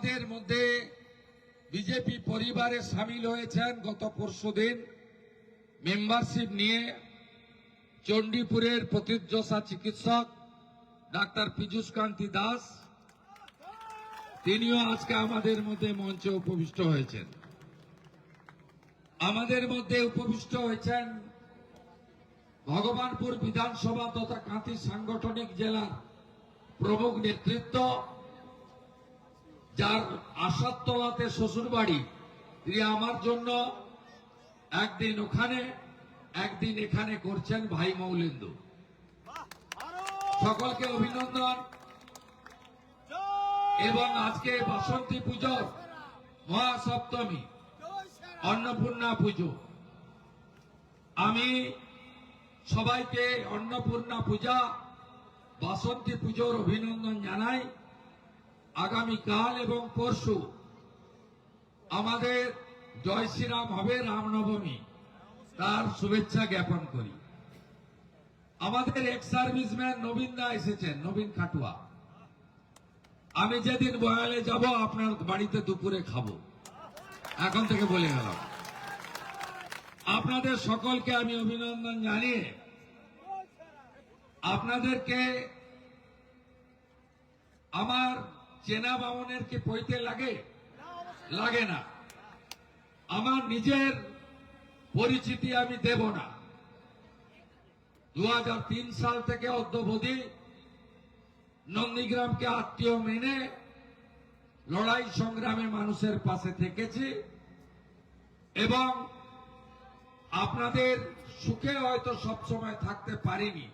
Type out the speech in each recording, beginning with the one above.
আমাদের মধ্যে বিজেপি পরিবারে সামিল হয়েছেন গত পরশুদিন মেম্বারশিপ নিয়ে চণ্ডীপুরের প্রথিতযশা চিকিৎসক ডাক্তার পীযূষ কান্তি দাস। তিনিও আজকে আমাদের মধ্যে মঞ্চে উপবিষ্ট হয়েছেন। আমাদের মধ্যে উপবিষ্ট হয়েছেন ভগবানপুর বিধানসভা তথা কাঁথি সাংগঠনিক জেলার প্রমুখ নেতৃত্ব, যার আশাতলাতে শ্বশুরবাড়ি, তিনি আমার জন্য একদিন ওখানে একদিন এখানে করছেন ভাই মৌলেন্দু। সকলকে অভিনন্দন। এবং আজকে বাসন্তী পুজো, মহাসপ্তমী, অন্নপূর্ণা পুজো, আমি সবাইকে অন্নপূর্ণা পূজা, বাসন্তী পুজোর অভিনন্দন জানাই। আগামীকাল এবং পরশু আমাদের জয় শ্রীরাম হবে, রামনবমী, তার শুভেচ্ছা জ্ঞাপন করি। আমাদের এক্স সার্ভিসম্যান নবীন দা এসেছেন, নবীন খাটুয়া। আমি যেদিন বয়ালে যাব আপনার বাড়িতে দুপুরে খাবো, এখন থেকে বলে গেলাম। আপনাদের সকলকে আমি অভিনন্দন জানিয়ে আপনাদেরকে আমার চেনা বামনের কি পইতে লাগে? লাগে না। আমার নিজের পরিচিতি আমি দেব না। 2003 সাল থেকে অদ্যাবধি নন্দীগ্রামকে আত্মীয় মেনে লড়াই সংগ্রামে মানুষের পাশে থেকেছি এবং আপনাদের সুখে হয়তো সবসময় থাকতে পারিনি,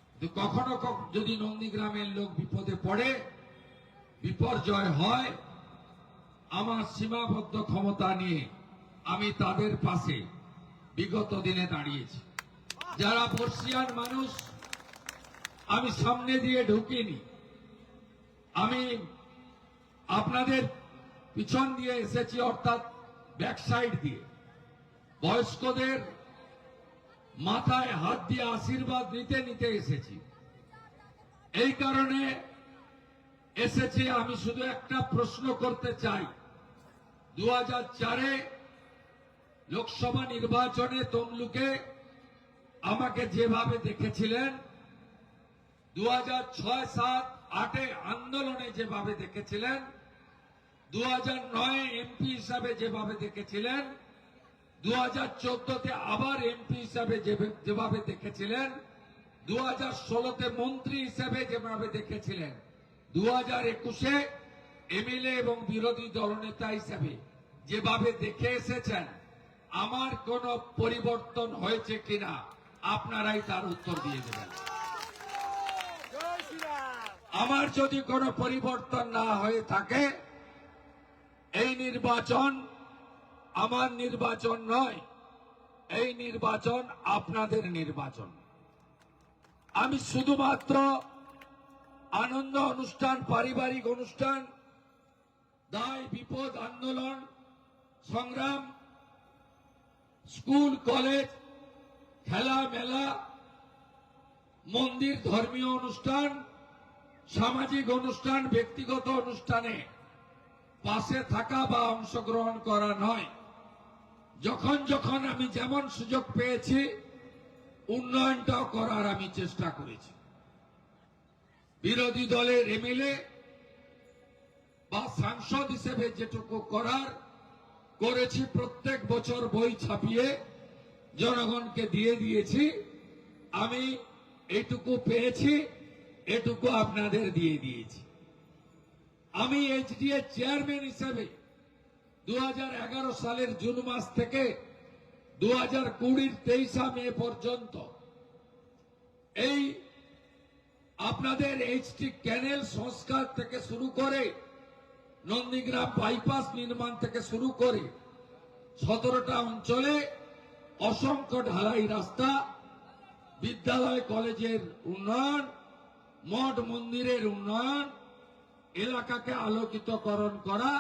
কিন্তু কখনো যদি নন্দীগ্রামের লোক বিপদে পড়ে, বিপর্যয় হয়, আমার সীমাবদ্ধ ক্ষমতা নিয়ে আমি তাদের পাশে বিগত দিনে দাঁড়িয়েছি। যারা বর্ষিয়ান মানুষ, আমি সামনে দিয়ে ঢুকিনি, আমি আপনাদের পিছন দিয়ে এসেছি, অর্থাৎ ব্যাক সাইড দিয়ে। বয়স্কদের মাথায় হাত দিয়ে আশীর্বাদ নিতে নিতে এসেছি। এই কারণে এসেছি, আমি শুধু একটা প্রশ্ন করতে চাই। 2004-এ লোকসভা নির্বাচনে তমলুকে আমাকে যেভাবে দেখেছিলেন, 2006, 7, 8-এ আন্দোলনে যেভাবে দেখেছিলেন, 2009-এ এমপি হিসাবে যেভাবে দেখেছিলেন, 2014-তে আবার এমপি হিসাবে যেভাবে দেখেছিলেন, 2016-তে মন্ত্রী হিসাবে যেভাবে দেখেছিলেন, 2021-এ এমএলএ এবং বিরোধী দলনেতা হিসাবে যেভাবে দেখে এসেছেন, আমার কোন পরিবর্তন হয়েছে কিনা আপনারাই তার উত্তর দিয়ে দেবেন। আমার যদি কোনো পরিবর্তন না হয়ে থাকে, এই নির্বাচন আমার নির্বাচন নয়, এই নির্বাচন আপনাদের নির্বাচন। আমি শুধুমাত্র আনন্দ অনুষ্ঠান, পারিবারিক অনুষ্ঠান, দায় বিপদ, আন্দোলন সংগ্রাম, স্কুল কলেজ, খেলা মেলা, মন্দির, ধর্মীয় অনুষ্ঠান, সামাজিক অনুষ্ঠান, ব্যক্তিগত অনুষ্ঠানে পাশে থাকা বা অংশগ্রহণ করা নয়। যখন যখন আমি যেমন সুযোগ পেয়েছি, উন্নয়নটাও করার আমি চেষ্টা করেছি। বিরোধী দলের এমএলএ বা সাংসদ হিসেবে যেটুকু করার করেছি, প্রত্যেক বছর বই ছাপিয়ে জনগণকে দিয়ে দিয়েছি। আমি এইটুকু পেয়েছি, এটুকু আপনাদের দিয়ে দিয়েছি। আমি এইচডিএ চেয়ারম্যান হিসেবে 2011 সালের জুন মাস থেকে 2020-র 23 মে পর্যন্ত এই আপনাদের এইচটি ক্যানেল সংস্কার থেকে শুরু করে, নন্দীগ্রাম বাইপাস নির্মাণ থেকে শুরু করে 17টা অঞ্চলে অসংখ্য ঢালাই রাস্তা, বিদ্যালয় কলেজের উন্নয়ন, মঠ মন্দিরের উন্নয়ন, এলাকাকে আলোকিতকরণ করা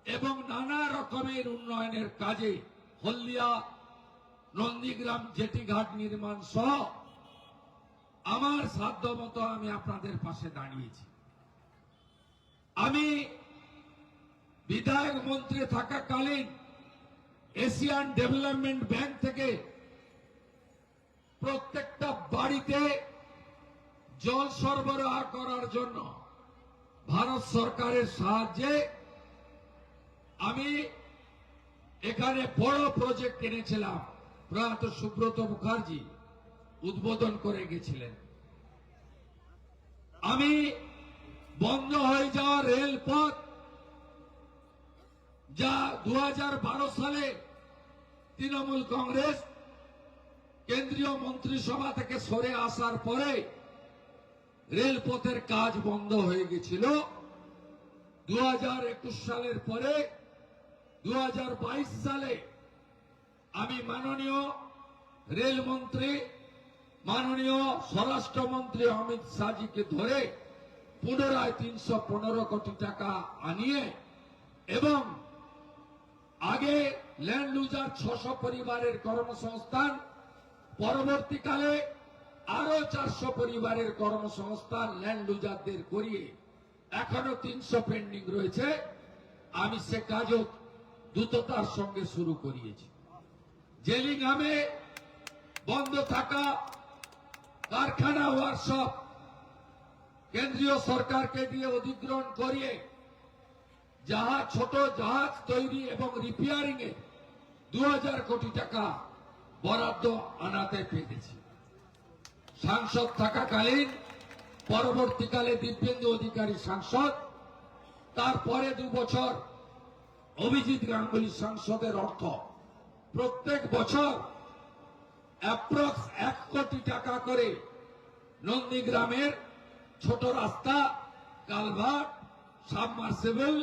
এবং নানা রকমের উন্নয়নের কাজে হলদিয়া, নন্দীগ্রাম জেটিঘাট নির্মাণ সহ আমার সাধ্যমতো আমি আপনাদের পাশে দাঁড়িয়েছি। আমি বিধায়ক মন্ত্রী থাকাকালীন এশিয়ান ডেভেলপমেন্ট ব্যাংক থেকে প্রত্যেকটা বাড়িতে জল সরবরাহ করার জন্য ভারত সরকারের সাহায্যে আমি এখানে বড় প্রজেক্ট এনেছিলাম। প্রয়াত সুব্রত মুখার্জি উদ্বোধন করে গেছিলেন। আমি বন্ধ হয়ে যাওয়া রেলপথ, যা 2012 সালে তৃণমূল কংগ্রেস কেন্দ্রীয় মন্ত্রিসভা থেকে সরে আসার পরে রেলপথের কাজ বন্ধ হয়ে গেছিল। 2021 সালের পরে 2022 সালে আমি মাননীয় রেলমন্ত্রী, মাননীয় স্বরাষ্ট্রমন্ত্রী অমিত শাহজিকে ধরে পুনরায় 315 কোটি টাকা আনিয়ে এবং আগে ল্যান্ড লুজার 600 পরিবারের কর্মসংস্থান, পরবর্তীকালে আরো 400 পরিবারের কর্মসংস্থান ল্যান্ড লুজারদের করিয়ে এখনো 300 পেন্ডিং রয়েছে। আমি সে কাজও দ্রুততার সঙ্গে শুরু করিয়েছি। জেলিংহামে বন্ধ থাকা কারখানা ওয়ার্কশপ কেন্দ্রীয় সরকারকে দিয়ে অধিগ্রহণ করিয়ে ছোট জাহাজ তৈরি এবং রিপেয়ারিং এ 2000 কোটি টাকা বরাদ্দ আনাতে পেরেছি। সাংসদ থাকাকালীন, পরবর্তীকালে দিব্যেন্দু অধিকারী সাংসদ, তারপরে 2 বছর অভিজিৎ গাঙ্গুলি সাংসদের অর্থ প্রত্যেক বছর অ্যাপ্রক্স 1 কোটি টাকা করে নন্দীগ্রামের ছোট রাস্তা, কালভার্ট, সাবমার্সিবল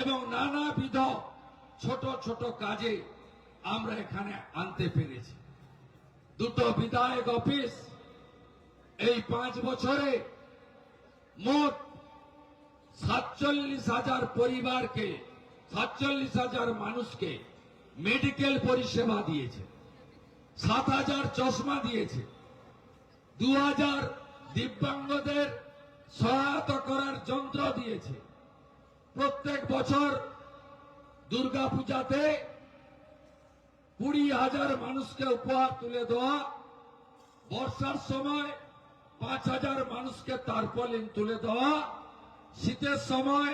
এবং নানাবিধ ছোট ছোট কাজে আমরা এখানে আনতে পেরেছি। 2টো বিধায়ক অফিস এই 5 বছরে মোট 47,000 পরিবারকে, 47,000 মানুষকে মেডিকেল পরিষেবা দিয়েছে, 7,000 চশমা দিয়েছে, 2,000 দিব্যাঙ্গদের সহায়তা করার যন্ত্র দিয়েছে। প্রত্যেক বছর দুর্গাপূজাতে 20,000 মানুষকে উপহার তুলে দেওয়া, বর্ষার সময় 5,000 মানুষকে তারপলিন তুলে দেওয়া, শীতের সময়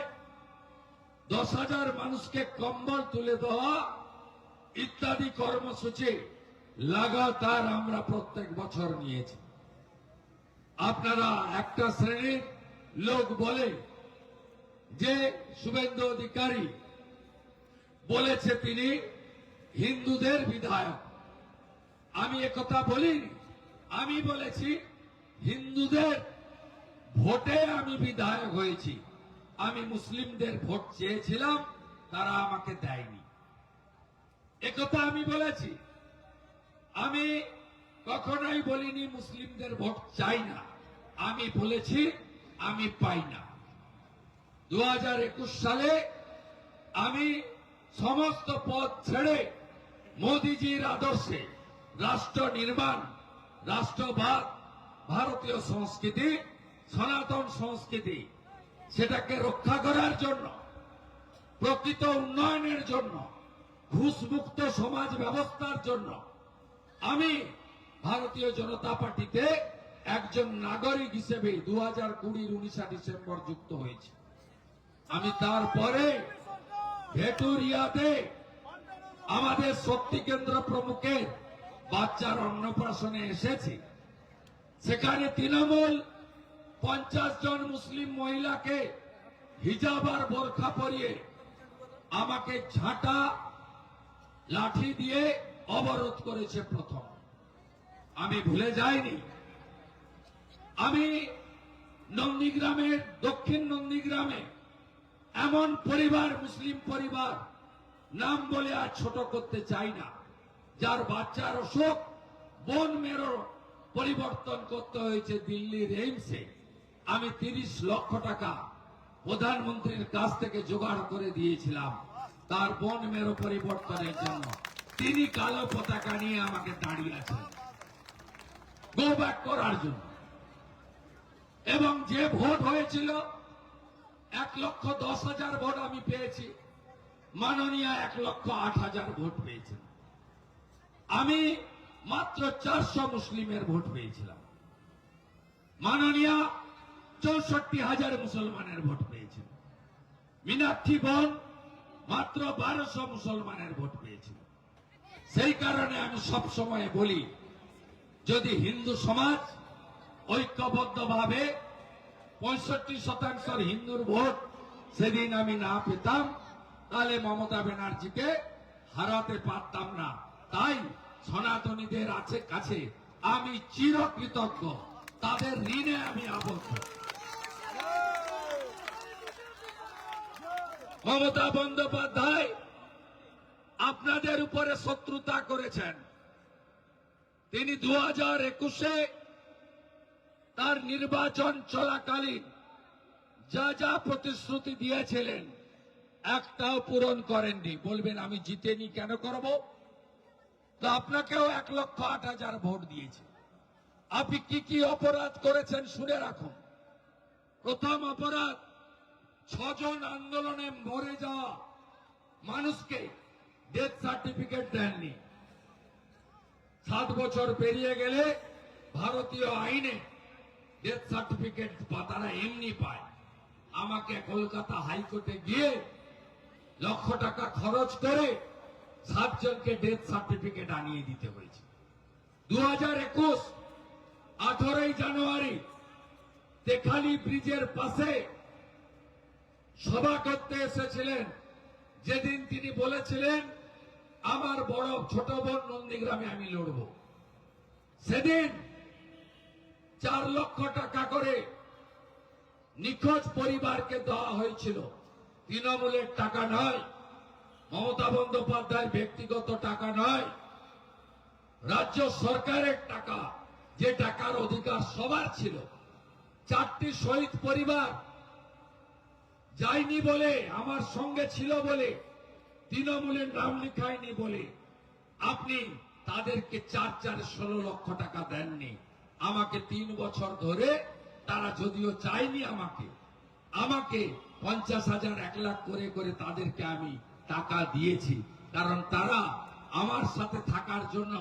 10,000 মানুষকে কম্বল তুলে দেওয়া ইত্যাদি কর্মসূচি লাগাতার আমরা প্রত্যেক বছর নিয়েছি। আপনারা একটা শ্রেণীর লোক বলে যে শুভেন্দু অধিকারী বলেছে তিনি হিন্দুদের বিধায়ক। আমি একথা বলিনি। আমি বলেছি হিন্দুদের ভোটে আমি বিধায়ক হয়েছি। আমি মুসলিমদের ভোট চেয়েছিলাম, তারা আমাকে দেয়নি। একথা আমি বলেছি। আমি কখনোই বলিনি মুসলিমদের ভোট চাই না। আমি বলেছি আমি পাই না। 2021 সালে আমি সমস্ত পদ ছেড়ে মোদিজির আদর্শে রাষ্ট্র নির্মাণ, রাষ্ট্রবাদ, ভারতীয় সংস্কৃতি, সনাতন সংস্কৃতি, সেটাকে রক্ষা করার জন্য, প্রকৃত উন্নয়নের জন্য, ঘুষমুক্ত সমাজ ব্যবস্থার জন্য আমি ভারতীয় জনতা পার্টিতে একজন নাগরিক হিসেবে 2020 19 ডিসেম্বর যুক্ত হয়েছি। আমি তারপরে ভেটুরিয়াতে আমাদের শক্তি কেন্দ্র প্রমুখের বাচ্চার অন্নপ্রাশনে এসেছি। সেখানে তৃণমূল 50 জন মুসলিম মহিলাকে হিজাব আর বোরখা পরিয়ে আমাকে ঝাঁটা লাঠি দিয়ে অবরোধ করেছে প্রথম। আমি ভুলে যাইনি। আমি নন্দীগ্রামের, দক্ষিণ নন্দীগ্রামে এমন পরিবার, মুসলিম পরিবার, নাম বলে আর ছোট করতে চাই না, যার বাচ্চার অসুখ, বোন মেরো পরিবর্তন করতে হয়েছে দিল্লির এইমসে। আমি 30 লক্ষ টাকা প্রধানমন্ত্রীর কাছ থেকে জোগাড় করে দিয়েছিলাম তার বোন মেরো পরিবর্তনের জন্য। তিনি কালো পতাকা নিয়ে আমাকে দাঁড়িয়ে আছেন গো ব্যাক করার জন্য। এবং যে ভোট হয়েছিল 1,10,000 ভোট আমি পেয়েছি, মাননীয় 1,08,000 ভোট পেয়েছেন। আমি মাত্র 400 মুসলিমের ভোট পেয়েছিলাম, মাননীয় 64,000 মুসলমানের ভোট পেয়েছেন। মীনাক্ষী বোন মাত্র 1200 মুসলমানের ভোট পেয়েছিল। সেই কারণে আমি সব সময় বলি, যদি হিন্দু সমাজ ঐক্যবদ্ধভাবে 65% হিন্দুর ভোট সেদিন আমি না পেতাম, তাহলে মমতা ব্যানার্জিকে হারাতে পারতাম না। তাই সনাতনীদের কাছে আমি চিরকৃতজ্ঞ, তাদের ঋণে আমি আবদ্ধ। মমতা বন্দ্যোপাধ্যায় আপনাদের উপরে শত্রুতা করেছেন। তিনি 2021-এ তার নির্বাচন চলাকালীন যা যা প্রতিশ্রুতি দিয়েছিলেন একটাও পূরণ করেননি। বলবেন আমি জিতেনি, কেন করব? তো আপনাকেও 1,08,000 ভোট দিয়েছে। আপনি কি কি অপরাধ করেছেন শুনে রাখুন। প্রথম অপরাধ, 6 জন আন্দোলনে মরে যাওয়া মানুষকে ডেথ সার্টিফিকেট দেননি। 7 বছর পেরিয়ে গেলে ভারতীয় আইনে ডেথ সার্টিফিকেট তারা এমনি পায়। আমাকে কলকাতা হাইকোর্টে গিয়ে লক্ষ টাকা খরচ করে 7 জনকে ডেথ সার্টিফিকেট আনিয়ে দিতে হয়েছে। 2021 18ই জানুয়ারি তেখালি ব্রিজের পাশে সভা করতে এসেছিলেন, যেদিন তিনি বলেছিলেন আমার বড় ছোট বোন নন্দীগ্রামে আমি লড়ব। সেদিন 4 লক্ষ টাকা করে নিখোঁজ পরিবারকে দেওয়া হয়েছিল। তৃণমূলের টাকা নয়, মমতা বন্দ্যোপাধ্যায়ের ব্যক্তিগত টাকা নয়, রাজ্য সরকারের টাকা, যে টাকার অধিকার সবার ছিল। 4টি শহীদ পরিবার যায়নি বলে, আমার সঙ্গে ছিল বলে, তৃণমূলের নাম লিখায়নি বলে আপনি তাদেরকে 4-16 লক্ষ টাকা দেননি। আমাকে 3 বছর ধরে তারা যদিও চাইনি আমাকে 50,000 1 লাখ করে করে তাদেরকে আমি টাকা দিয়েছি। কারণ তারা আমার সাথে থাকার জন্য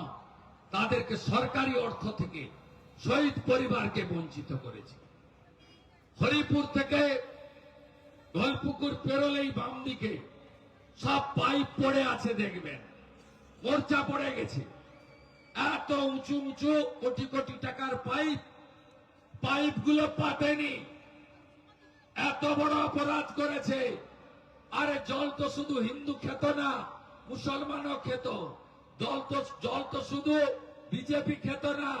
তাদেরকে সরকারি অর্থ থেকে শহীদ পরিবারকে বঞ্চিত করেছে। হরিপুর থেকে গোলপুকুর পেরোলেই বাম দিকে সব পাইপ পড়ে আছে, দেখবেন মোর্চা পড়ে গেছে। এত উঁচু উঁচু কোটি কোটি টাকার পাইপগুলো পাতেনি। এত বড় অপরাধ করেছে। আরে জল তো শুধু হিন্দু খেত না, মুসলমানও খেত। জল তো শুধু বিজেপি খেত না,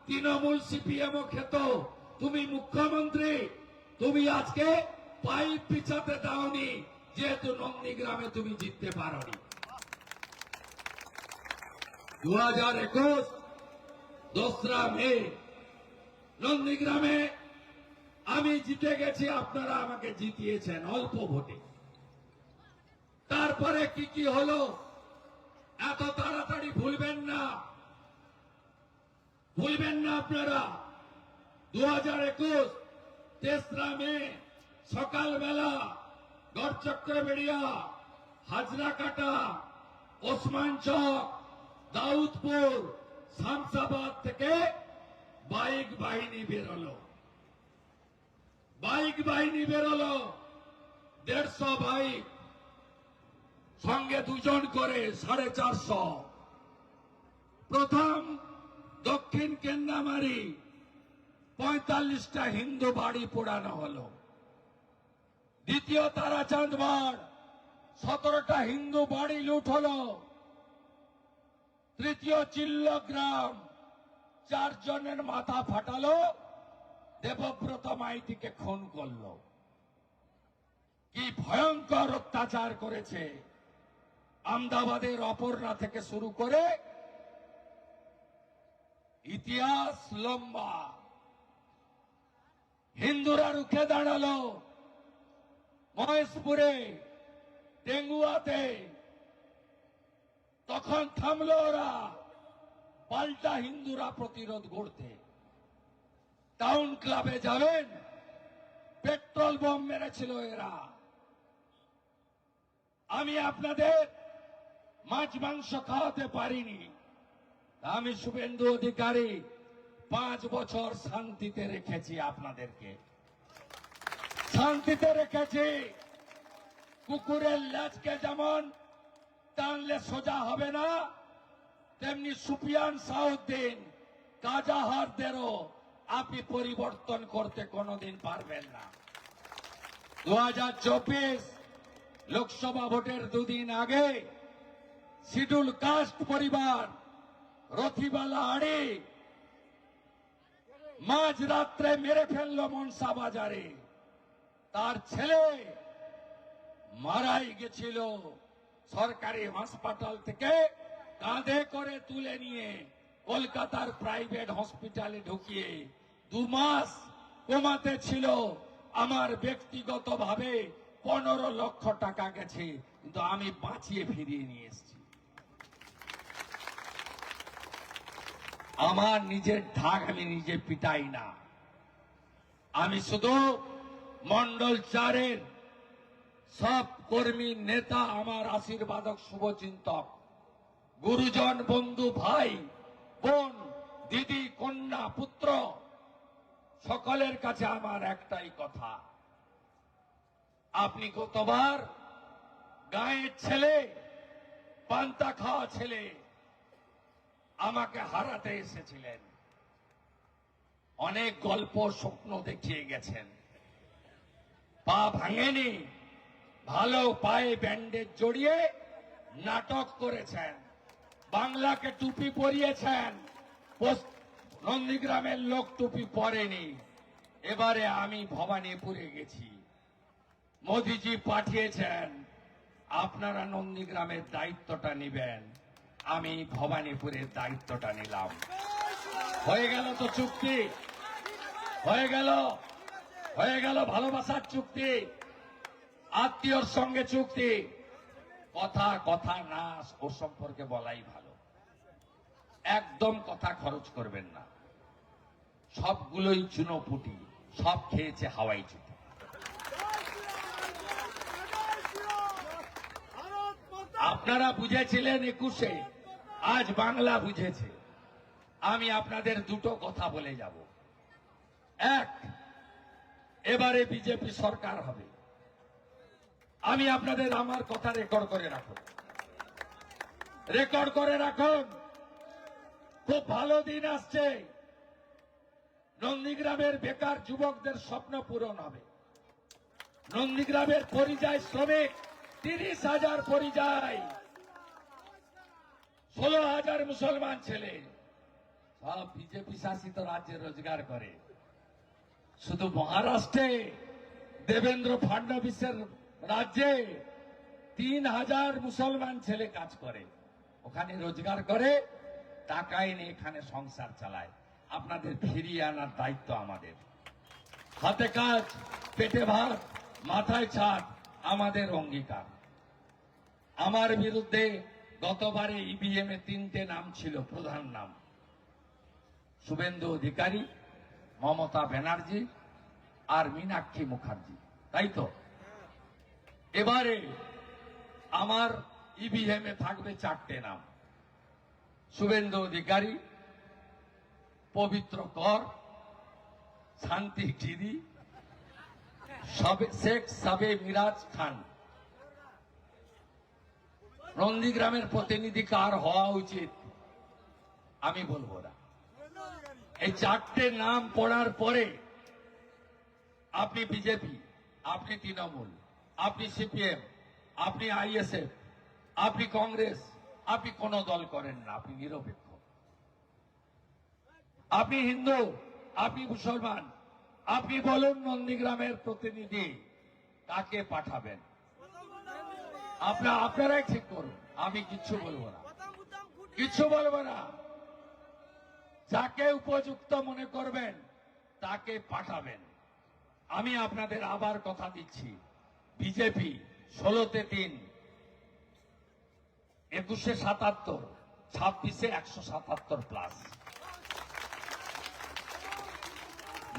তৃণমূল সিপিএমও খেত। তুমি মুখ্যমন্ত্রী, তুমি আজকে পাইপ পিছাতে দাওনি, যেহেতু নন্দীগ্রামে তুমি জিততে পারোনি। 2021 2রা মে নন্দীগ্রামে আমি জিতে গেছি, আপনারা আমাকে জিতিয়েছেন অল্প ভোটে। তারপরে কি কি হলো এত তাড়াতাড়ি ভুলবেন না আপনারা। 2021 3রা মে সকালবেলা গড়চক্রবেড়িয়া, হাজরাকাটা, ওসমান চক, দাউদপুর, শামসাবাদ থেকে বাইক বাহিনী বেরোলো। 150 বাইক, সঙ্গে 2 জন করে 450। প্রথম দক্ষিণ কেন্দামারি 45টা হিন্দু বাড়ি পোড়ানো হলো। দ্বিতীয় তারাচাঁদবাড় 17টা হিন্দু বাড়ি লুট হলো। তৃতীয় চিল্লগ্রাম 4 জনের মাথা ফাটালো, দেবব্রত মাইতিকে খুন করলো। কি ভয়ঙ্কর অত্যাচার করেছে। আমদাবাদের অপর্ণা থেকে শুরু করে ইতিহাস লম্বা। হিন্দুরা রুখে দাঁড়ালো। মহেশপুরে, টেঙ্গুয়াতে তখন থামলো ওরা, পাল্টা হিন্দুরা প্রতিরোধ গড়তে। টাউন ক্লাবে যাবেন, পেট্রোল বোম মেরেছিল এরা। আমি আপনাদের মাছ মাংস খাওয়াতে পারিনি। আমি শুভেন্দু অধিকারী 5 বছর শান্তিতে রেখেছি, আপনাদেরকে শান্তিতে রেখেছি। কুকুরের লেজকে যেমন টানলে সোজা হবে না, তেমনি সুফিয়ান সাউদ্দিন কাজাহারদেরও আপনি পরিবর্তন করতে কোনোদিন পারবেন না। 2024 লোকসভা ভোটের 2 দিন আগে শিডিউল কাস্ট পরিবার রথিবালা আড়ি মাঝ রাত্রে মেরে ফেলল মনসা বাজারে। তার ছেলে মারাই গেছিল, সরকারি হাসপাতাল থেকে কাঁধে করে তুলে নিয়ে কলকাতার প্রাইভেট হসপিটালে ঢুকিয়ে 2 মাস কোমাতে ছিল। আমার ব্যক্তিগতভাবে 15 লক্ষ টাকা গেছে, কিন্তু আমি বাঁচিয়ে ফিরিয়ে নিয়ে এসেছি। আমার নিজের ঢাক আমি নিজে পিটাই না। আমি শুধু মন্ডল 4-এর সব কর্মী নেতা, আমার আশীর্বাদক শুভচিন্তক, গুরুজন, বন্ধু, ভাই, বোন, দিদি, কন্যা, পুত্র, সকলের কাছে আমার একটাই কথা, আপনি গতবার গায়ের ছেলে, পান্তা খাওয়া ছেলে আমাকে হারাতে এসেছিলেন। অনেক গল্প স্বপ্ন দেখিয়ে গেছেন, পা ভাঙেনি, ভালো পায়ে ব্যান্ডেজ জড়িয়ে নাটক করেছেন, বাংলাকে টুপি পরিয়েছেন, নন্দীগ্রামের লোক টুপি পরেনি। এবারে আমি ভবানীপুরে গেছি, মোদিজি পাঠিয়েছেন, আপনারা নন্দীগ্রামের দায়িত্বটা নেবেন। আমি ভবানীপুরের দায়িত্বটা নিলাম। হয়ে গেল তো চুক্তি, হয়ে গেল ভালোবাসার চুক্তি, আত্মীয়র সঙ্গে চুক্তি। কথা না ও সম্পর্কে বলাই ভালো। একদম কথা খরচ করবেন না, সবগুলোই চুনোপুটি, সব খেয়েছে হাওয়াই চুটি। আপনারা বুঝেছিলেন 21-এ, আজ বাংলা বুঝেছে। আমি আপনাদের 2টো কথা বলে যাব। 1, এবারে বিজেপি সরকার হবে। আমি আপনাদের আমার কথা রেকর্ড করে রাখুন। খুব ভালো দিন আসছে, নন্দীগ্রামের বেকার যুবকদের স্বপ্ন পূরণ হবে। নন্দীগ্রামের পরিযায়ী শ্রমিক 30,000 পরিযায়ী, 16,000 মুসলমান ছেলে, সব বিজেপি শাসিত রাজ্যে রোজগার করে। শুধু মহারাষ্ট্রে দেবেন্দ্র ফাডনবিসের রাজ্যে 3,000 মুসলমান ছেলে কাজ করে, ওখানে রোজগার করে, টাকা এনে এখানে সংসার চালায়। আপনাদের ফিরিয়ে আনার দায়িত্ব আমাদের। হাতে কাজ, পেটে ভাত, মাথায় ছাদ আমাদের অঙ্গীকার। আমার বিরুদ্ধে গতবারে ইভিএম এ 3টে নাম ছিল, প্রধান নাম শুভেন্দু অধিকারী, মমতা ব্যানার্জি আর মীনাক্ষী মুখার্জি, তাই তো? এবারে আমার ইভিএম এ থাকবে 4টে নাম, শুভেন্দু অধিকারী, পবিত্র কর, শান্তি গিরি, শেখ সাবে মিরাজ খান। নন্দীগ্রামের প্রতিনিধি কার হওয়া উচিত আমি বলবো না। এই 4টে নাম পড়ার পরে আপনি বিজেপি, আপনি তৃণমূল, আপনি সিপিএম, আপনি আইএসএফ, আপনি কংগ্রেস, আপনি কোন দল করেন না, আপনি নিরপেক্ষ। আপনি হিন্দু, আপনি মুসলমান, আপনি বলুন নন্দীগ্রামের প্রতিনিধি কাকে পাঠাবেন, আপনারাই ঠিক করুন। আমি কিচ্ছু বলবো না, যাকে উপযুক্ত মনে করবেন তাকে পাঠাবেন। আমি আপনাদের আবার কথা দিচ্ছি, বিজেপি 16-তে 3, 21-এ 77, 26-এ 177+।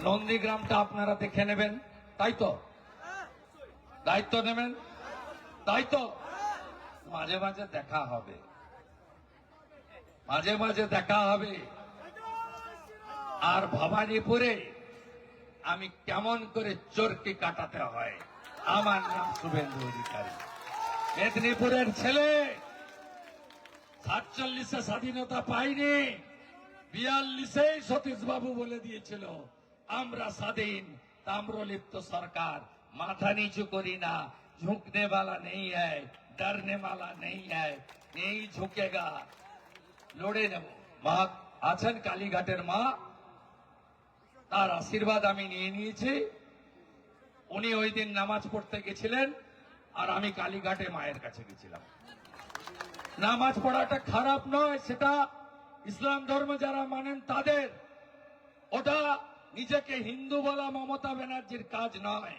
নন্দীগ্রামটা আপনারা দেখে নেবেন, তাই তো? দায়িত্ব নেবেন, তাই তো? মাঝে মাঝে দেখা হবে, মাঝে মাঝে দেখা হবে। আর ভবানীপুরে আমি কেমন করে চোরকে কাটাতে হয়, আমার নাম শুভেন্দু অধিকারী, মেদিনীপুরের ছেলে। 47-এ স্বাধীনতা পাইনি, 42-এই সতীশ বাবু বলে দিয়েছিল আমরা স্বাধীন। তাম্রলিপ্ত সরকার, মাথা নিচু করি না, ঝুঁকনে वाला नहीं है, डरने वाला नहीं है, नहीं झुकेगा, লড়ে নেব। মা আছেন, কালীঘাটের মা, তার আশীর্বাদ আমি নিয়ে নিয়েছি। উনি ওই দিন নামাজ পড়তে গেছিলেন, আর আমি কালীঘাটে মায়ের কাছে গেছিলাম। নামাজ পড়াটা খারাপ নয়, সেটা ইসলাম ধর্ম যারা মানেন তাদের, ওটা নিজেকে হিন্দু বলা মমতা ব্যানার্জির কাজ নয়।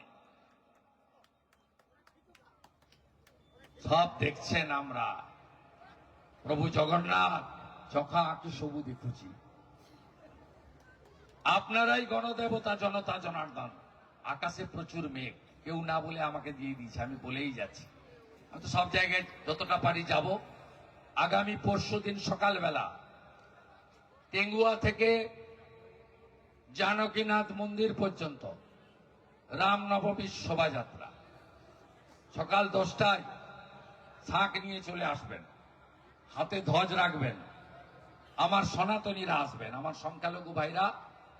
সব দেখছেন আমরা, প্রভু জগন্নাথ চোখা আঁকি সবু দেখুছি। আপনারাই গণদেবতা, জনতা জনার্দন। আকাশে প্রচুর মেঘ, কেউ না বলে আমাকে দিয়ে দিয়েছে, আমি বলেই যাচ্ছি। আমি তো সব জায়গায় যতটা পারি যাব। আগামী পরশুদিন সকালবেলা টেঙ্গুয়া থেকে জানকীনাথ মন্দির পর্যন্ত রামনবমীর শোভাযাত্রা, সকাল 10টায় শাঁখ নিয়ে চলে আসবেন, হাতে ধ্বজ রাখবেন। আমার সনাতনীরা আসবেন, আমার সংখ্যালঘু ভাইরা,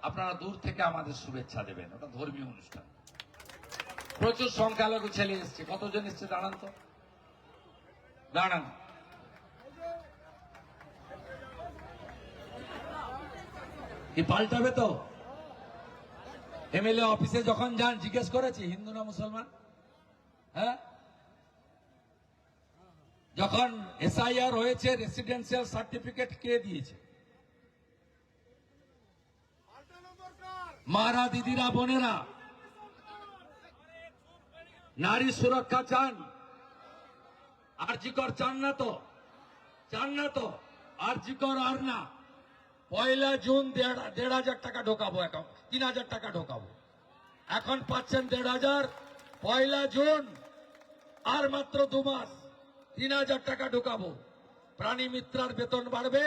আপনারা দূর থেকে আমাদের শুভেচ্ছা দেবেন। ওটা ধর্মীয় অনুষ্ঠান। প্রচুর সংখ্যালঘু ছেলে এসছে। কতজন এসছে দাঁড়ান তো, দাঁড়ান। কি পাল্টাবে তো? এমএলএ অফিসে যখন যান জিজ্ঞেস করেছি হিন্দু না মুসলমান? হ্যাঁ, যখন এসআইআর হয়েছে রেসিডেন্সিয়াল সার্টিফিকেট কে দিয়েছে? মারা দিদিরা, বোনেরা, নারী সুরক্ষা চান? আরজিকর চান না তো? চান না তো? আরজিকর আর না। 1 জুন 1,500 টাকা ঢোকাবো, এখন 3,000 টাকা ঢোকাবো। এখন পাচ্ছেন 1,500, 1 জুন আর মাত্র 2 মাস 3,000 টাকা ঢোকাবো। প্রাণী মিত্রার বেতন বাড়বে,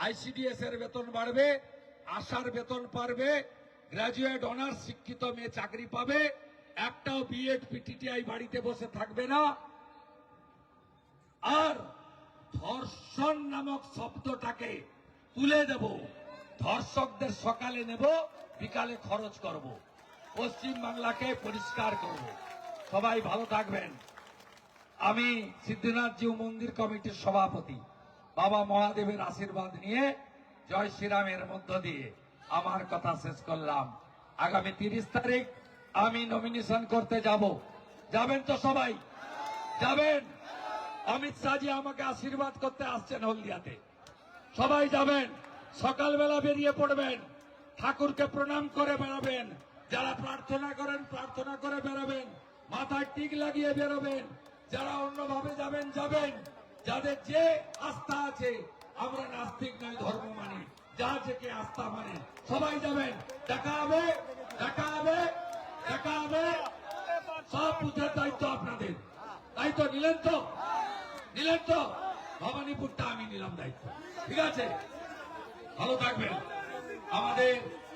আইসিডিএস এর বেতন বাড়বে, আশার বেতন বাড়বে, গ্রাজুয়েট অনার্স শিক্ষিত মেয়ে চাকরি পাবে, একটাও বিএড পিটিটিআই বাড়িতে বসে থাকবে না। আর ধর্ষণ নামক শব্দটাকে তুলে দেব। ধর্ষকদের সকালে নেব, বিকালে খরচ করব। পশ্চিম বাংলাকে পরিষ্কার করব। সবাই ভালো থাকবেন। আমি সিদ্ধিনাথ জিউ মন্দির কমিটির সভাপতি, বাবা মহাদেবের আশীর্বাদ নিয়ে জয় শ্রীরামের মধ্য দিয়ে আমার কথা শেষ করলাম। আগামী 30 তারিখ আমি নমিনেশন করতে যাব। যাবেন তো সবাই? যাবেন? অমিত শাহজি আমাকে আশীর্বাদ করতে আসছেন হলদিয়াতে। সবাই যাবেন, সকালবেলা বেরিয়ে পড়বেন, ঠাকুরকে প্রণাম করে বেরোবেন। যারা প্রার্থনা করেন প্রার্থনা করে বেরোবেন, মাথায় টিক লাগিয়ে বেরোবেন। যারা অন্যভাবে যাবেন যাবেন, যাদের যে আস্থা আছে, আমরা নাস্তিক নয়, ধর্ম মানি, যা থেকে আস্থা মানে, সবাই যাবেন। দেখা হবে, দেখা হবে, দেখা হবে। সব বুথের দায়িত্ব আপনাদের। দায়িত্ব নিলেন তো? নিলেন তো? ভবানীপুরটা আমি নিলাম দায়িত্ব, ঠিক আছে? ভালো থাকবেন। আমাদের